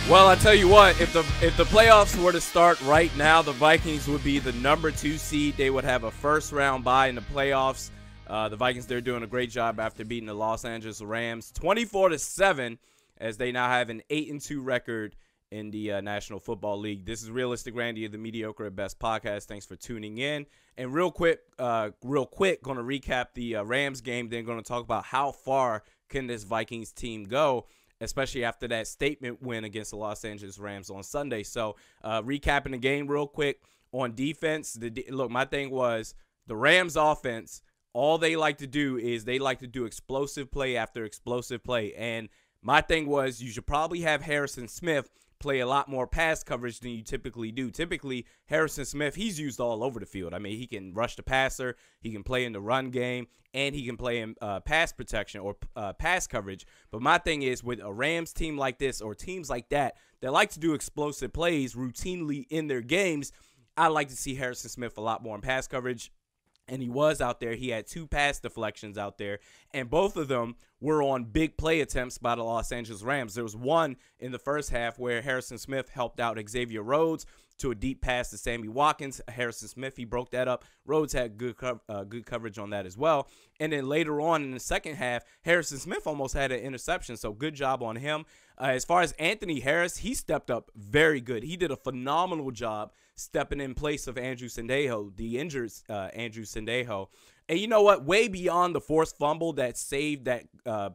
Well, I tell you what, if the playoffs were to start right now, the Vikings would be the number 2 seed. They would have a first-round bye in the playoffs. The Vikings, they're doing a great job after beating the Los Angeles Rams 24-7, as they now have an 8-2 record in the National Football League. This is Realistic Randy of the Mediokr at Best Podcast. Thanks for tuning in. And real quick, going to recap the Rams game. Then going to talk about how far can this Vikings team go, especially after that statement win against the Los Angeles Rams on Sunday. So recapping the game real quick on defense. Look, my thing was the Rams offense, all they like to do is they like to do explosive play after explosive play. And my thing was you should probably have Harrison Smith play a lot more pass coverage than you typically do. Typically, Harrison Smith, he's used all over the field. I mean, he can rush the passer, he can play in the run game, and he can play in pass protection or pass coverage. But my thing is, with a Rams team like this or teams like that like to do explosive plays routinely in their games, I like to see Harrison Smith a lot more in pass coverage. And he was out there. He had 2 pass deflections out there, and both of them were on big play attempts by the Los Angeles Rams. There was one in the first half where Harrison Smith helped out Xavier Rhodes to a deep pass to Sammy Watkins. Harrison Smith, he broke that up. Rhodes had good coverage on that as well. And then later on in the second half, Harrison Smith almost had an interception, so good job on him. As far as Anthony Harris, he stepped up very good. He did a phenomenal job stepping in place of Andrew Sendejo, the injured Andrew Sendejo. And you know what? Way beyond the forced fumble that saved that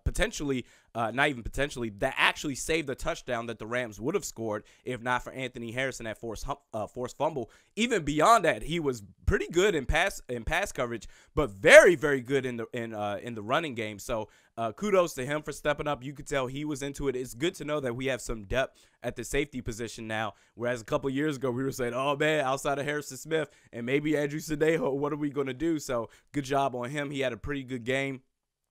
potentially, not even potentially, that actually saved the touchdown that the Rams would have scored if not for Anthony Harrison that forced fumble. Even beyond that, he was pretty good in pass coverage, but very, very good in the running game. So kudos to him for stepping up. You could tell he was into it. It's good to know that we have some depth at the safety position now, whereas a couple years ago we were saying, oh man, outside of Harrison Smith and maybe Andrew Sendejo, what are we going to do? So good job on him. He had a pretty good game.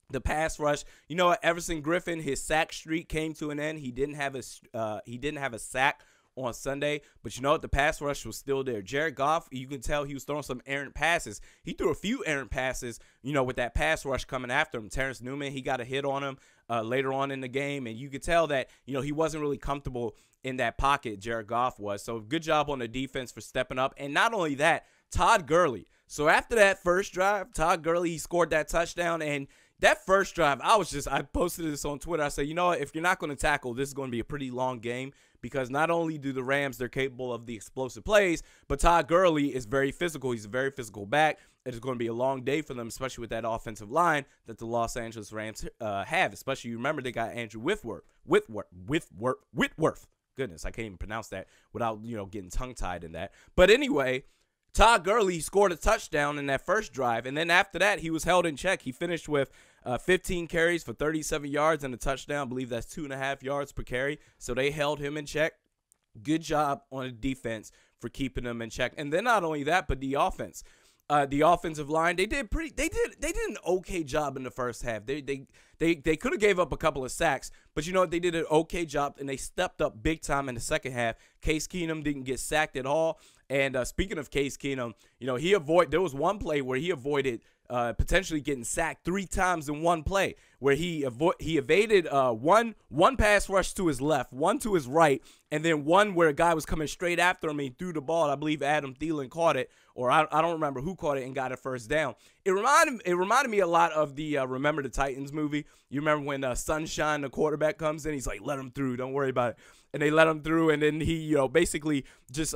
The pass rush, you know what? Everson Griffin, his sack streak came to an end. He didn't have a sack on Sunday, but you know what? The pass rush was still there. Jared Goff, you can tell he was throwing some errant passes. He threw a few errant passes, you know, with that pass rush coming after him. Terrence Newman, he got a hit on him later on in the game, and you could tell that, you know, he wasn't really comfortable in that pocket, Jared Goff was. So good job on the defense for stepping up. And not only that, Todd Gurley. So after that first drive, Todd Gurley, he scored that touchdown, and that first drive, I posted this on Twitter. I said, you know what, if you're not going to tackle, this is going to be a pretty long game, because not only do the Rams, they're capable of the explosive plays, but Todd Gurley is very physical. He's a very physical back. It is going to be a long day for them, especially with that offensive line that the Los Angeles Rams have. Especially, you remember they got Andrew Whitworth. Goodness, I can't even pronounce that without, you know, getting tongue-tied in that. But anyway, Todd Gurley scored a touchdown in that first drive, and then after that, he was held in check. He finished with 15 carries for 37 yards and a touchdown. I believe that's 2.5 yards per carry. So they held him in check. Good job on the defense for keeping him in check. And then not only that, but the offense. The offensive line, they did an okay job in the first half. They could have gave up a couple of sacks, but you know what? They did an okay job, and they stepped up big time in the second half. Case Keenum didn't get sacked at all. And speaking of Case Keenum, you know, there was one play where he avoided potentially getting sacked 3 times in one play, where he evaded one pass rush to his left, one to his right, and then one where a guy was coming straight after him and he threw the ball. I believe Adam Thielen caught it, or I don't remember who caught it and got a first down. It reminded me a lot of the Remember the Titans movie. You remember when Sunshine, the quarterback, comes in, he's like, let him through, don't worry about it. And they let him through, and then he, you know, basically just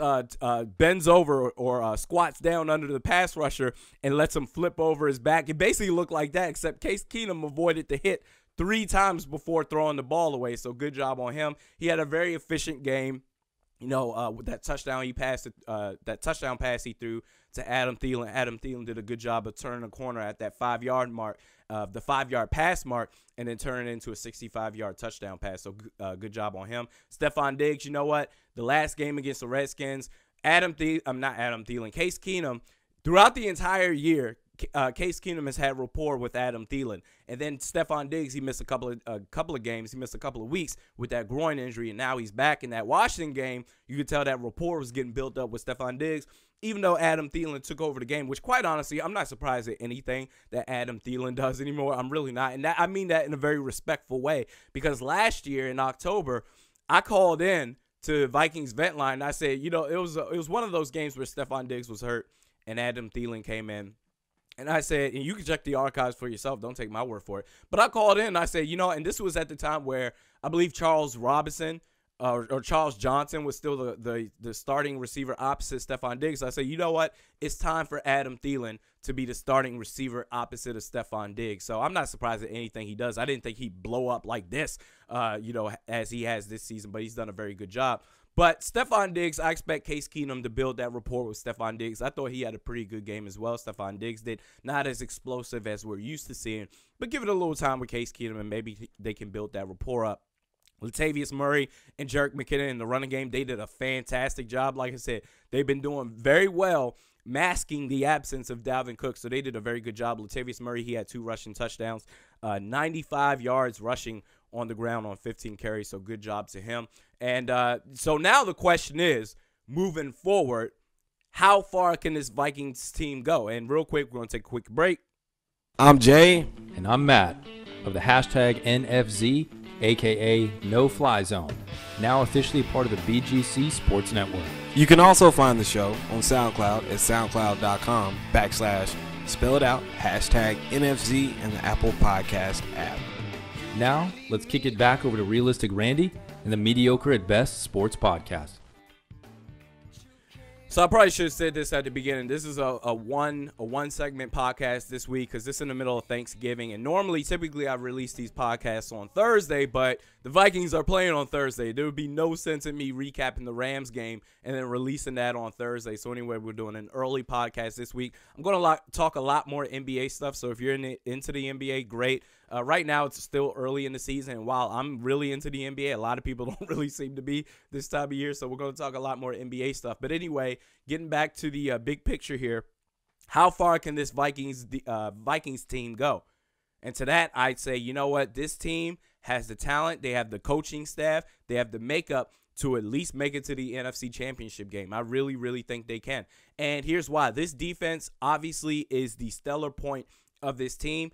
bends over or squats down under the pass rusher and lets him flip over his back. It basically looked like that, except Case Keenum avoided the hit 3 times before throwing the ball away. So good job on him. He had a very efficient game. You know, with that touchdown that touchdown pass he threw to Adam Thielen. Adam Thielen did a good job of turning the corner at that 5-yard mark, the 5-yard pass mark, and then turning it into a 65-yard touchdown pass. So good job on him. Stephon Diggs, you know what? The last game against the Redskins, Case Keenum, throughout the entire year, Case Keenum has had rapport with Adam Thielen. And then Stephon Diggs, he missed a couple of games. He missed a couple of weeks with that groin injury, and now he's back. In that Washington game, you could tell that rapport was getting built up with Stephon Diggs, even though Adam Thielen took over the game, which, quite honestly, I'm not surprised at anything that Adam Thielen does anymore. I'm really not. And I mean that in a very respectful way, because last year in October, I called in to Vikings vent line, and I said, it was one of those games where Stephon Diggs was hurt and Adam Thielen came in. And I said, and you can check the archives for yourself. Don't take my word for it. But I called in and I said, and this was at the time where I believe Charles Robinson or Charles Johnson was still the starting receiver opposite Stephon Diggs. I said, you know what? It's time for Adam Thielen to be the starting receiver opposite of Stephon Diggs. So I'm not surprised at anything he does. I didn't think he'd blow up like this, as he has this season, but he's done a very good job. But Stephon Diggs, I expect Case Keenum to build that rapport with Stephon Diggs. I thought he had a pretty good game as well. Stephon Diggs did. Not as explosive as we're used to seeing, but give it a little time with Case Keenum, and maybe they can build that rapport up. Latavius Murray and Jerick McKinnon in the running game, they did a fantastic job. Like I said, they've been doing very well masking the absence of Dalvin Cook, so they did a very good job. Latavius Murray, he had 2 rushing touchdowns, 95 yards rushing on the ground on 15 carries, so good job to him. And so now the question is, moving forward, how far can this Vikings team go? And real quick, we're going to take a quick break. I'm Jay. And I'm Matt of the hashtag NFZ, a.k.a. No Fly Zone, now officially part of the BGC Sports Network. You can also find the show on SoundCloud at soundcloud.com/spell it out, hashtag NFZ, and the Apple Podcast app. Now, let's kick it back over to Realistic Randy and the Mediocre at Best Sports Podcast. So I probably should have said this at the beginning. This is a one segment podcast this week because this is in the middle of Thanksgiving. And normally, typically, I release these podcasts on Thursday, but the Vikings are playing on Thursday. There would be no sense in me recapping the Rams game and then releasing that on Thursday. So anyway, we're doing an early podcast this week. I'm going to talk a lot more NBA stuff. So if you're into the NBA, great. Right now, it's still early in the season, and while I'm really into the NBA, a lot of people don't really seem to be this time of year, so we're going to talk a lot more NBA stuff. But anyway, getting back to the big picture here, how far can this Vikings team go? And to that, I'd say, you know what? This team has the talent. They have the coaching staff. They have the makeup to at least make it to the NFC Championship game. I really, really think they can. And here's why. This defense obviously is the stellar point of this team.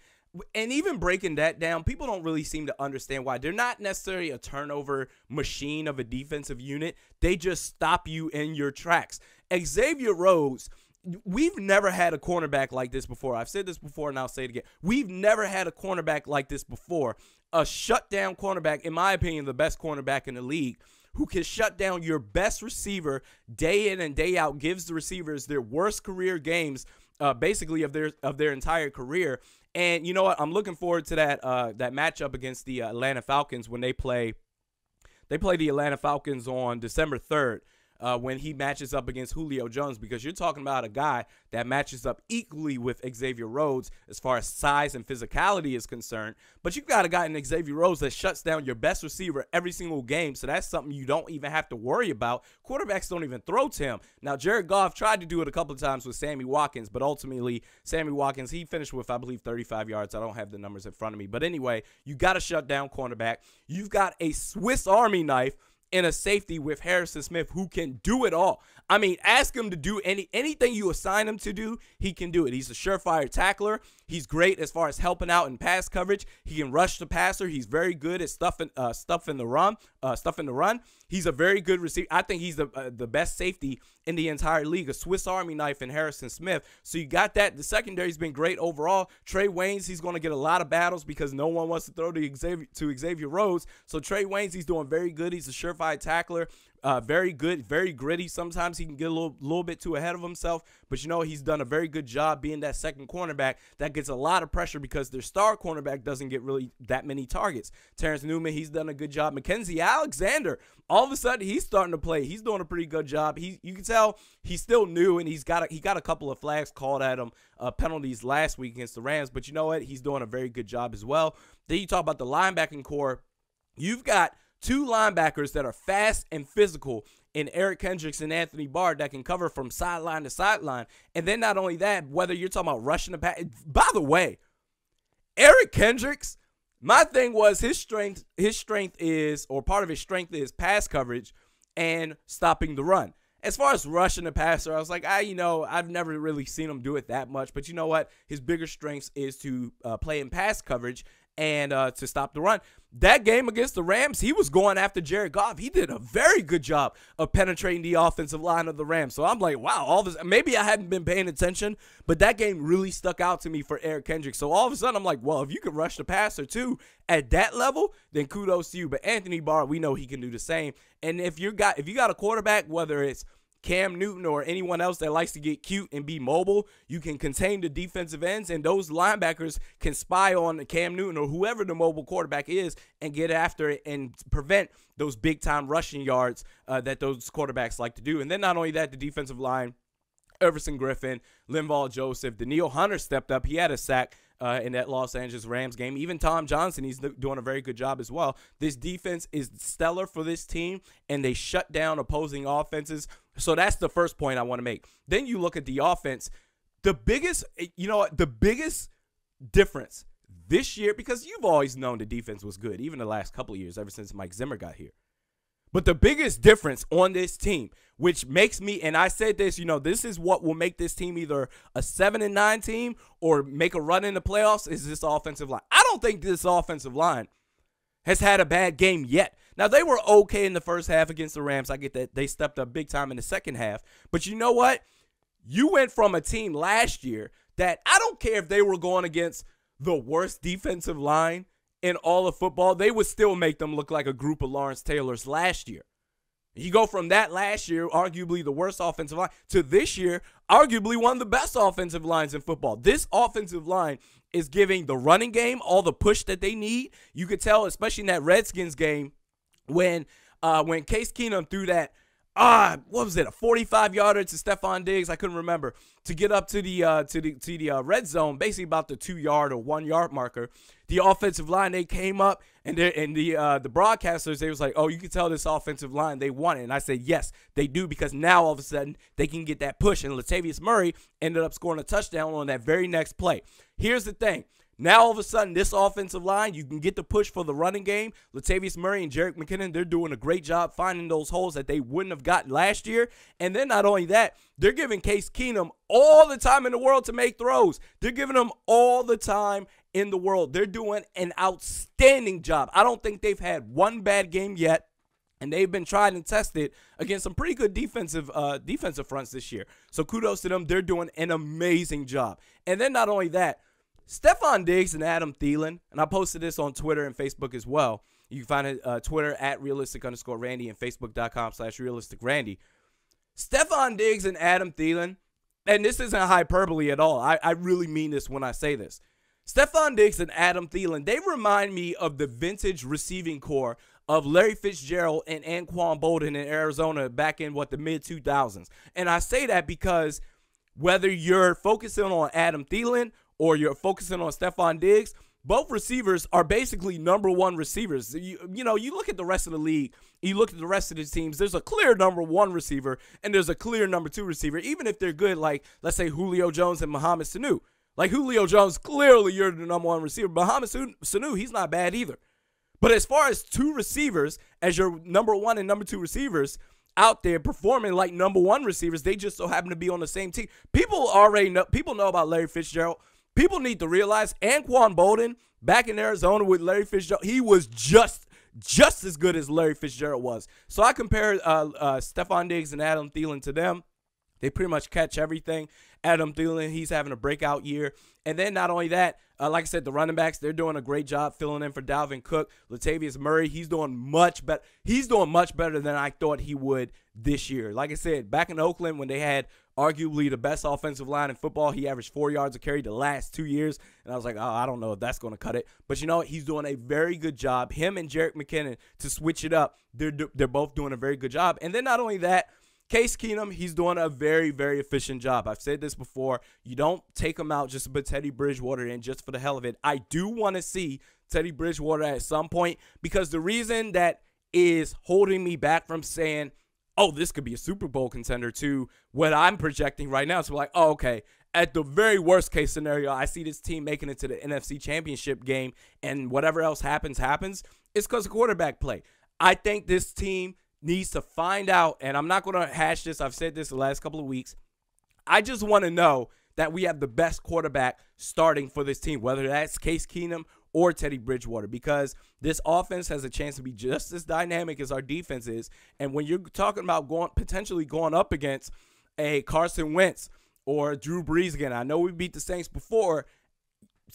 And even breaking that down, people don't really seem to understand why. They're not necessarily a turnover machine of a defensive unit. They just stop you in your tracks. Xavier Rhodes, we've never had a cornerback like this before. I've said this before, and I'll say it again. We've never had a cornerback like this before. A shutdown cornerback, in my opinion, the best cornerback in the league, who can shut down your best receiver day in and day out, gives the receivers their worst career games, basically of their entire career. And you know what? I'm looking forward to that matchup against the Atlanta Falcons when they play the Atlanta Falcons on December 3rd. When he matches up against Julio Jones, because you're talking about a guy that matches up equally with Xavier Rhodes as far as size and physicality is concerned. But you've got a guy in Xavier Rhodes that shuts down your best receiver every single game, so that's something you don't even have to worry about. Quarterbacks don't even throw to him. Now, Jared Goff tried to do it a couple of times with Sammy Watkins, but ultimately, Sammy Watkins, he finished with, I believe, 35 yards. I don't have the numbers in front of me. But anyway, you got to shut down cornerback. You've got a Swiss Army knife in a safety with Harrison Smith who can do it all. I mean, ask him to do anything you assign him to do, he can do it. He's a surefire tackler. He's great as far as helping out in pass coverage. He can rush the passer. He's very good at stuffing the run. He's a very good receiver. I think he's the best safety in the entire league, a Swiss Army knife in Harrison Smith. So you got that. The secondary's been great overall. Trey Waynes, he's going to get a lot of battles because no one wants to throw to Xavier Rhodes. So Trey Waynes, he's doing very good. He's a surefire tackler. Very good, very gritty. Sometimes he can get a little bit too ahead of himself, but you know, he's done a very good job being that second cornerback that gets a lot of pressure because their star cornerback doesn't get really that many targets. Terrence Newman, he's done a good job. Mackenzie Alexander, all of a sudden he's starting to play. He's doing a pretty good job. You can tell he's still new, and he got a couple of flags called at him, penalties last week against the Rams, but you know what? He's doing a very good job as well. Then you talk about the linebacking core. You've got two linebackers that are fast and physical in Eric Kendricks and Anthony Barr that can cover from sideline to sideline. And then not only that, whether you're talking about rushing the pass. By the way, Eric Kendricks, my thing was his strength is, or part of his strength is pass coverage and stopping the run. As far as rushing the passer, I was like, I've never really seen him do it that much. But you know what? His bigger strengths is to play in pass coverage and to stop the run. That game against the Rams, he was going after Jared Goff. He did a very good job of penetrating the offensive line of the Rams. So I'm like, wow, all this. Maybe I hadn't been paying attention, but that game really stuck out to me for Eric Kendricks. So all of a sudden, I'm like, well, if you can rush the passer too at that level, then kudos to you. But Anthony Barr, we know he can do the same. And if you got a quarterback, whether it's Cam Newton or anyone else that likes to get cute and be mobile, you can contain the defensive ends, and those linebackers can spy on Cam Newton or whoever the mobile quarterback is and get after it and prevent those big-time rushing yards that those quarterbacks like to do. And then not only that, the defensive line, Everson Griffin, Linval Joseph, Danielle Hunter stepped up. He had a sack in that Los Angeles Rams game. Even Tom Johnson, he's doing a very good job as well. This defense is stellar for this team, and they shut down opposing offenses. So that's the first point I want to make. Then you look at the offense. The biggest difference this year, because you've always known the defense was good, even the last couple of years, ever since Mike Zimmer got here. But the biggest difference on this team, which makes me, and I said this, this is what will make this team either a 7-9 team or make a run in the playoffs, is this offensive line. I don't think this offensive line has had a bad game yet. Now, they were okay in the first half against the Rams. I get that they stepped up big time in the second half. But you know what? You went from a team last year that I don't care if they were going against the worst defensive line in all of football, they would still make them look like a group of Lawrence Taylors last year. You go from that last year, arguably the worst offensive line, to this year, arguably one of the best offensive lines in football. This offensive line is giving the running game all the push that they need. You could tell, especially in that Redskins game, when Case Keenum threw that, what was it, a 45-yarder to Stephon Diggs, I couldn't remember, to get up to the red zone, basically about the 2-yard or 1-yard marker. The offensive line, they came up, and the broadcasters, they was like, oh, you can tell this offensive line, they want it. And I said, yes, they do, because now all of a sudden they can get that push. And Latavius Murray ended up scoring a touchdown on that very next play. Here's the thing. Now, all of a sudden, this offensive line, you can get the push for the running game. Latavius Murray and Jerick McKinnon, they're doing a great job finding those holes that they wouldn't have gotten last year. And then not only that, they're giving Case Keenum all the time in the world to make throws. They're giving him all the time in the world. They're doing an outstanding job. I don't think they've had one bad game yet. And they've been tried and tested against some pretty good defensive fronts this year. So kudos to them. They're doing an amazing job. And then not only that, Stephon Diggs and Adam Thielen, and I posted this on Twitter and Facebook as well. You can find it Twitter at realistic_Randy and Facebook.com/realisticrandy. Stephon Diggs and Adam Thielen, and this isn't hyperbole at all. I really mean this when I say this. Stephon Diggs and Adam Thielen, they remind me of the vintage receiving core of Larry Fitzgerald and Anquan Bolden in Arizona back in, the mid-2000s. And I say that because whether you're focusing on Adam Thielen or you're focusing on Stephon Diggs, both receivers are basically number one receivers. You look at the rest of the league, you look at the rest of the teams, there's a clear number one receiver and there's a clear number two receiver, even if they're good, like, let's say, Julio Jones and Mohamed Sanu. Like, Julio Jones, clearly you're the number one receiver. Mohamed Sanu, he's not bad either. But as far as two receivers, as your number one and number two receivers out there performing like number one receivers, they just so happen to be on the same team. People know about Larry Fitzgerald. People need to realize Anquan Bolden back in Arizona with Larry Fitzgerald, he was just as good as Larry Fitzgerald was. So I compare Stephon Diggs and Adam Thielen to them. They pretty much catch everything. Adam Thielen, he's having a breakout year. And then not only that, like I said, the running backs, they're doing a great job filling in for Dalvin Cook. Latavius Murray, he's doing much better. He's doing much better than I thought he would this year. Like I said, back in Oakland when they had arguably the best offensive line in football, he averaged 4 yards a carry the last 2 years. And I was like, oh, I don't know if that's going to cut it. But you know what? He's doing a very good job. Him and Jerick McKinnon, to switch it up, they're both doing a very good job. And then not only that, Case Keenum, he's doing a very, very efficient job. I've said this before. You don't take him out just to put Teddy Bridgewater in just for the hell of it. I do want to see Teddy Bridgewater at some point, because the reason that is holding me back from saying, oh, this could be a Super Bowl contender, to what I'm projecting right now. So like, oh, okay, at the very worst case scenario, I see this team making it to the NFC Championship game, and whatever else happens. It's because of quarterback play. I think this team needs to find out, and I'm not going to hash this. I've said this the last couple of weeks. I just want to know that we have the best quarterback starting for this team, whether that's Case Keenum or Teddy Bridgewater, because this offense has a chance to be just as dynamic as our defense is. And when you're talking about potentially going up against a Carson Wentz or Drew Brees again, I know we beat the Saints before.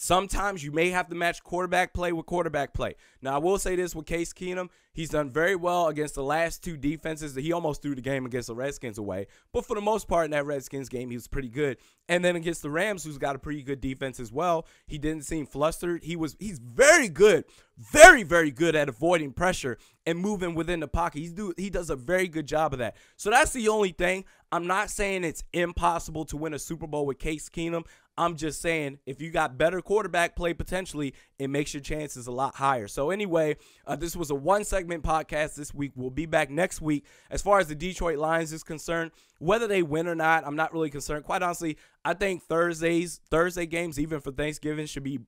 Sometimes you may have to match quarterback play with quarterback play. Now, I will say this with Case Keenum. He's done very well against the last two defenses. He almost threw the game against the Redskins away. But for the most part in that Redskins game, he was pretty good. And then against the Rams, who's got a pretty good defense as well, he didn't seem flustered. He's very good, very, very good at avoiding pressure and moving within the pocket. He does a very good job of that. So that's the only thing. I'm not saying it's impossible to win a Super Bowl with Case Keenum. I'm just saying if you got better quarterback play potentially, it makes your chances a lot higher. So anyway, this was a one-segment podcast this week. We'll be back next week. As far as the Detroit Lions is concerned, whether they win or not, I'm not really concerned. Quite honestly, I think Thursday games, even for Thanksgiving, should be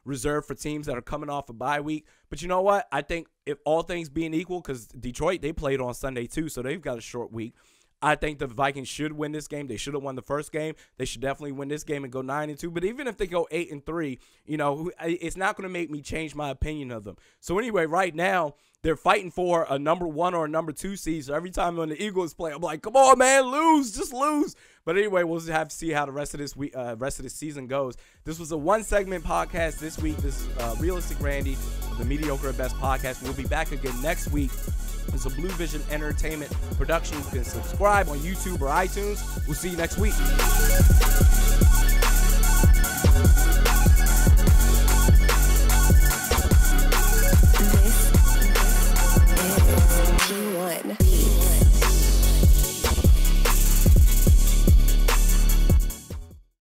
reserved for teams that are coming off a bye week. But you know what? I think if all things being equal, because Detroit, they played on Sunday too, so they've got a short week. I think the Vikings should win this game. They should have won the first game. They should definitely win this game and go 9-2. But even if they go 8-3, you know, it's not going to make me change my opinion of them. So anyway, right now, they're fighting for a number 1 or a number 2 seed. So every time when the Eagles play, I'm like, come on, man, lose, just lose. But anyway, we'll just have to see how the rest of this week, rest of the season goes. This was a one-segment podcast this week. This is Realistic Randy, the Mediocre at Best podcast. We'll be back again next week. It's a Blue Vision Entertainment production. You can subscribe on YouTube or iTunes. We'll see you next week.